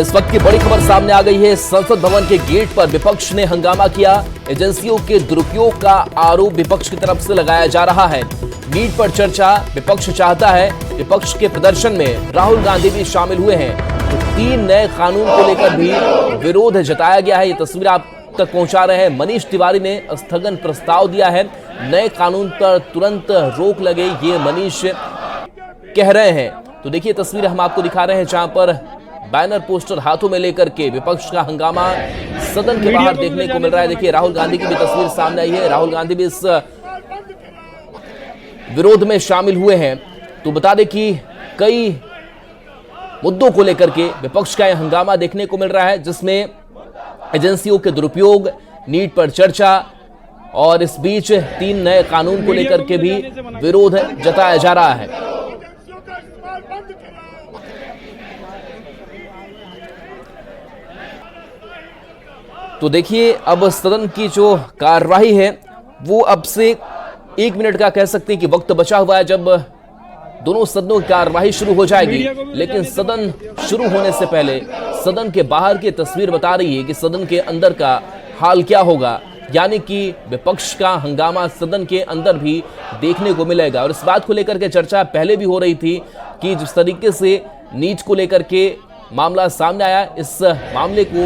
और इस वक्त की बड़ी खबर सामने आ गई है। संसद भवन के गेट पर विपक्ष ने हंगामा किया। एजेंसियों के दुरुपयोग का आरोप विपक्ष की तरफ से लगाया जा रहा है। नीट पर चर्चा विपक्ष चाहता है। विपक्ष के प्रदर्शन में राहुल गांधी भी शामिल हुए हैं। तो 3 नए कानून को लेकर भी विरोध जताया गया है। ये तस्वीर आप तक पहुंचा रहे हैं। मनीष तिवारी ने स्थगन प्रस्ताव दिया है। नए कानून पर तुरंत रोक लगे, ये मनीष कह रहे हैं। तो देखिए तस्वीर हम आपको दिखा रहे हैं जहां पर बैनर पोस्टर हाथों में लेकर के विपक्ष का हंगामा सदन के बाहर देखने को मिल रहा है। देखिए राहुल गांधी की भी तस्वीर सामने आई है। राहुल गांधी भी इस विरोध में शामिल हुए हैं। तो बता दें कि कई मुद्दों को लेकर के विपक्ष का यह हंगामा देखने को मिल रहा है, जिसमें एजेंसियों के दुरुपयोग, नीट पर चर्चा और इस बीच 3 नए कानून को लेकर के भी विरोध जताया जा रहा है। तो देखिए अब सदन की जो कार्यवाही है वो अब से 1 मिनट का कह सकते हैं कि वक्त बचा हुआ है, जब दोनों सदनों की कार्यवाही शुरू हो जाएगी। लेकिन सदन शुरू होने से पहले सदन के बाहर की तस्वीर बता रही है कि सदन के अंदर का हाल क्या होगा, यानी कि विपक्ष का हंगामा सदन के अंदर भी देखने को मिलेगा। और इस बात को लेकर के चर्चा पहले भी हो रही थी कि जिस तरीके से नीट को लेकर के मामला सामने आया, इस मामले को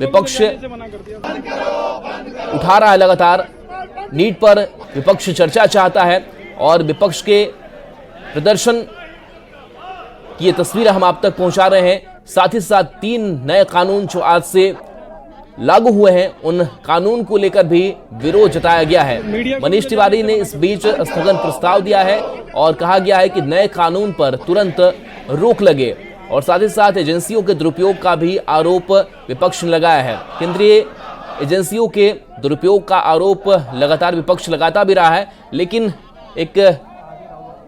विपक्ष उठा रहा है लगातार। नीट पर विपक्ष चर्चा चाहता है और विपक्ष के प्रदर्शन की ये तस्वीर हम आप तक पहुंचा रहे हैं। साथ ही साथ 3 नए कानून जो आज से लागू हुए हैं, उन कानून को लेकर भी विरोध जताया गया है। मनीष तिवारी ने इस बीच स्थगन प्रस्ताव दिया है और कहा गया है कि नए कानून पर तुरंत रोक लगे। और साथ ही साथ एजेंसियों के दुरुपयोग का भी आरोप विपक्ष ने लगाया है। केंद्रीय एजेंसियों के दुरुपयोग का आरोप लगातार विपक्ष लगाता भी रहा है, लेकिन एक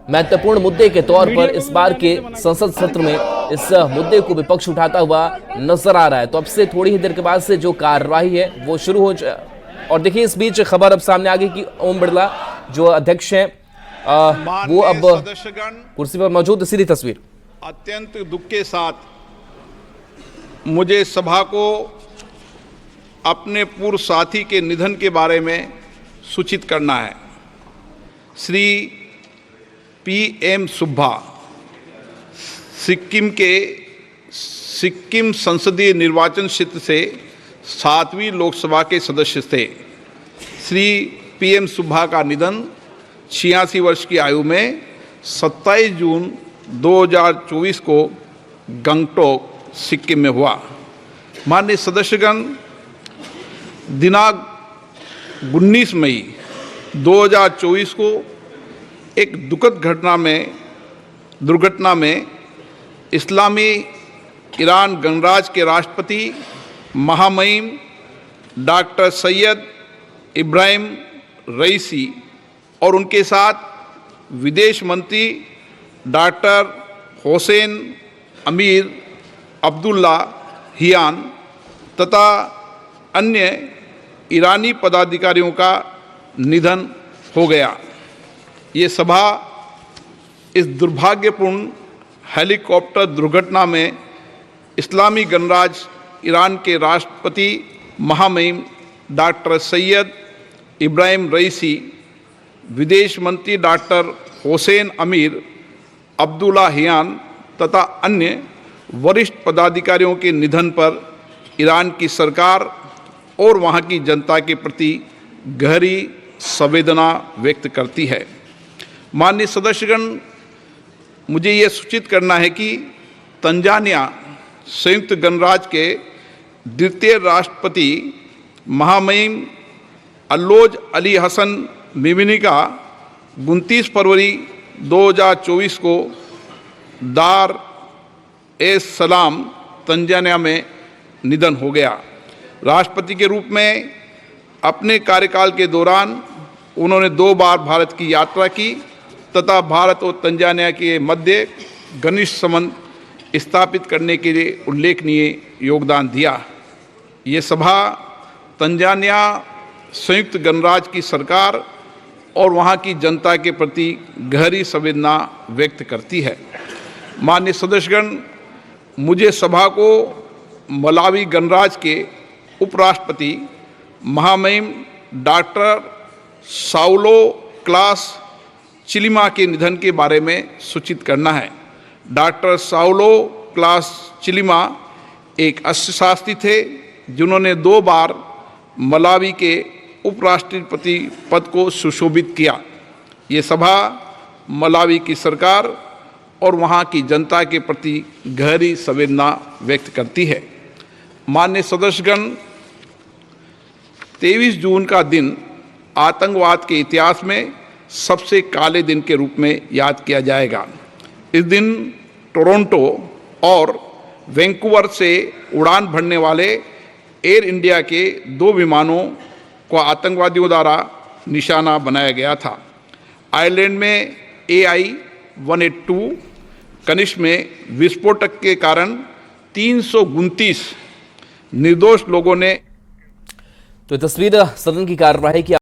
महत्वपूर्ण मुद्दे के तौर पर इस बार के संसद सत्र में इस मुद्दे को विपक्ष उठाता हुआ नजर आ रहा है। तो अब से थोड़ी ही देर के बाद से जो कार्यवाही है वो शुरू हो और देखिए इस बीच खबर अब सामने आ गई कि ओम बिरला जो अध्यक्ष हैं वो अब कुर्सी पर मौजूद। सीधी तस्वीर। अत्यंत दुख के साथ मुझे सभा को अपने पूर्व साथी के निधन के बारे में सूचित करना है। श्री PM सुब्बा सिक्किम संसदीय निर्वाचन क्षेत्र से 7वीं लोकसभा के सदस्य थे। श्री PM सुब्बा का निधन 86 वर्ष की आयु में 27 जून 2024 को गंगटोक सिक्किम में हुआ। माननीय सदस्यगण, दिनांक 19 मई 2024 को एक दुखद दुर्घटना में इस्लामी ईरान गणराज्य के राष्ट्रपति महामहिम डॉक्टर सैयद इब्राहिम रईसी और उनके साथ विदेश मंत्री डॉक्टर हुसैन अमीर अब्दुल्ला हियान तथा अन्य ईरानी पदाधिकारियों का निधन हो गया। ये सभा इस दुर्भाग्यपूर्ण हेलीकॉप्टर दुर्घटना में इस्लामी गणराज्य ईरान के राष्ट्रपति महामहिम डॉक्टर सैयद इब्राहिम रईसी, विदेश मंत्री डॉक्टर हुसैन अमीर अब्दुल्ला हियान तथा अन्य वरिष्ठ पदाधिकारियों के निधन पर ईरान की सरकार और वहां की जनता के प्रति गहरी संवेदना व्यक्त करती है। माननीय सदस्यगण, मुझे ये सूचित करना है कि तंजानिया संयुक्त गणराज्य के द्वितीय राष्ट्रपति महामहिम अल्लोज अली हसन मिमिनी का 29 फरवरी 2024 को दार एस सलाम तंजानिया में निधन हो गया। राष्ट्रपति के रूप में अपने कार्यकाल के दौरान उन्होंने 2 बार भारत की यात्रा की तथा भारत और तंजानिया के मध्य घनिष्ठ संबंध स्थापित करने के लिए उल्लेखनीय योगदान दिया। ये सभा तंजानिया संयुक्त गणराज्य की सरकार और वहाँ की जनता के प्रति गहरी संवेदना व्यक्त करती है। माननीय सदस्यगण, मुझे सभा को मलावी गणराज्य के उपराष्ट्रपति महामहिम डॉक्टर साउलो क्लास चिलिमा के निधन के बारे में सूचित करना है। डॉक्टर साउलो क्लास चिलिमा एक अर्थशास्त्री थे जिन्होंने 2 बार मलावी के उपराष्ट्रपति पद को सुशोभित किया। ये सभा मलावी की सरकार और वहाँ की जनता के प्रति गहरी संवेदना व्यक्त करती है। माननीय सदस्यगण, 23 जून का दिन आतंकवाद के इतिहास में सबसे काले दिन के रूप में याद किया जाएगा। इस दिन टोरंटो और वैंकूवर से उड़ान भरने वाले एयर इंडिया के 2 विमानों को आतंकवादियों द्वारा निशाना बनाया गया था। आयरलैंड में AI-182 कनिष्क में विस्फोटक के कारण 329 निर्दोष लोगों ने। तो तस्वीर सदन की कार्यवाही की